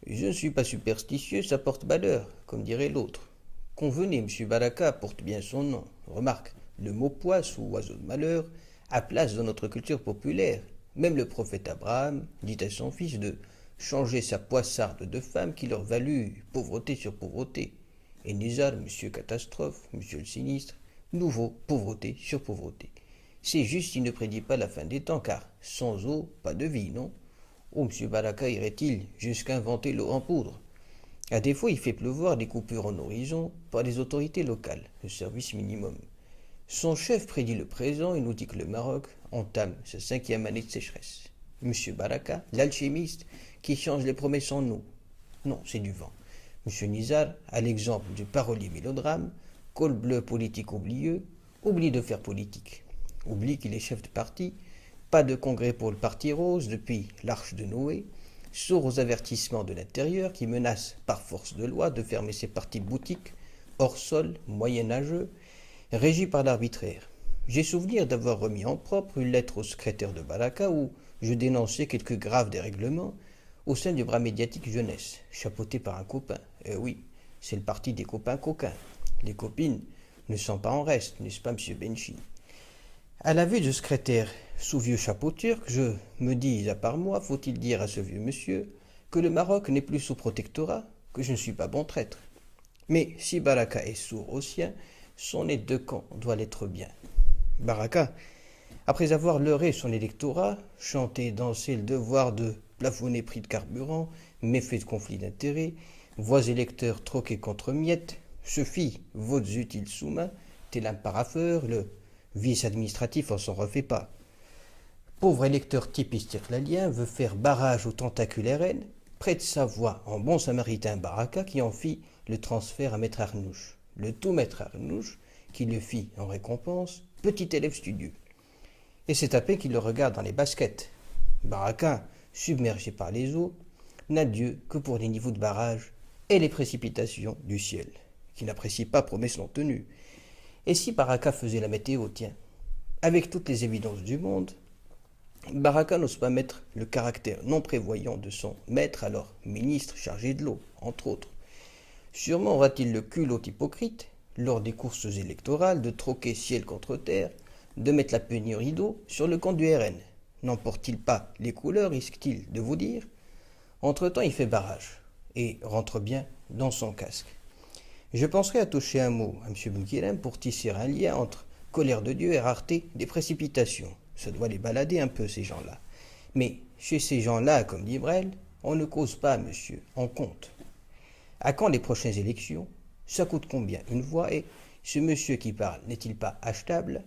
Je ne suis pas superstitieux, ça porte malheur, comme dirait l'autre. Convenez, M. Baraka porte bien son nom. Remarque, le mot poisse ou oiseau de malheur a place dans notre culture populaire. Même le prophète Abraham dit à son fils de changer sa poissarde de femme qui leur valut pauvreté sur pauvreté. Et Nizar, Monsieur Catastrophe, Monsieur le Sinistre, nouveau pauvreté sur pauvreté. C'est juste qu'il ne prédit pas la fin des temps, car sans eau, pas de vie, non? Oh, M. Baraka irait-il jusqu'à inventer l'eau en poudre? À défaut, il fait pleuvoir des coupures en horizon par les autorités locales, le service minimum. Son chef prédit le présent et nous dit que le Maroc entame sa 5e année de sécheresse. Monsieur Baraka, l'alchimiste qui change les promesses en eau. Non, c'est du vent. Monsieur Nizar, à l'exemple du parolier mélodrame, col bleu politique oublieux, oublie de faire politique. Oublie qu'il est chef de parti, pas de congrès pour le parti rose depuis l'arche de Noé, sourd aux avertissements de l'intérieur qui menacent par force de loi de fermer ses partis boutiques, hors sol, moyenâgeux, régis par l'arbitraire. J'ai souvenir d'avoir remis en propre une lettre au secrétaire de Baraka où je dénonçais quelques graves dérèglements au sein du bras médiatique jeunesse, chapeauté par un copain. Oui, c'est le parti des copains coquins. Les copines ne sont pas en reste, n'est-ce pas, monsieur Benchi? À la vue de secrétaire sous vieux chapeau turc, je me dis, à part moi, faut-il dire à ce vieux monsieur que le Maroc n'est plus sous protectorat, que je ne suis pas bon traître. Mais si Baraka est sourd au sien, son aide de camp doit l'être bien. Baraka, après avoir leurré son électorat, chanté et dansé le devoir de plafonner prix de carburant, méfaits de conflit d'intérêts, voix électeurs troqués contre miettes, se fit votes utiles sous-main, tel un parapheur, le vice administratif en s'en refait pas. Pauvre électeur typiste irlandien veut faire barrage au tentaculaire N, prête sa voix en bon samaritain Baraka qui en fit le transfert à Maître Arnouche. Le tout Maître Arnouche qui le fit en récompense, petit élève studieux. Et c'est à peine qu'il le regarde dans les baskets. Baraka, submergé par les eaux, n'a Dieu que pour les niveaux de barrage et les précipitations du ciel, qui n'apprécie pas promesse non tenue. Et si Baraka faisait la météo, tiens, avec toutes les évidences du monde, Baraka n'ose pas mettre le caractère non prévoyant de son maître, alors ministre chargé de l'eau, entre autres. Sûrement aura-t-il le culot hypocrite, lors des courses électorales, de troquer ciel contre terre, de mettre la pénurie d'eau sur le compte du RN. N'emporte-t-il pas les couleurs, risque-t-il de vous dire? Entre-temps, il fait barrage, et rentre bien dans son casque. Je penserai à toucher un mot à M. Boukirem pour tisser un lien entre colère de Dieu et rareté des précipitations. Ça doit les balader un peu, ces gens-là. Mais chez ces gens-là, comme dit Brel, on ne cause pas, monsieur, on compte. À quand les prochaines élections? Ça coûte combien une voix? Et ce monsieur qui parle n'est-il pas achetable?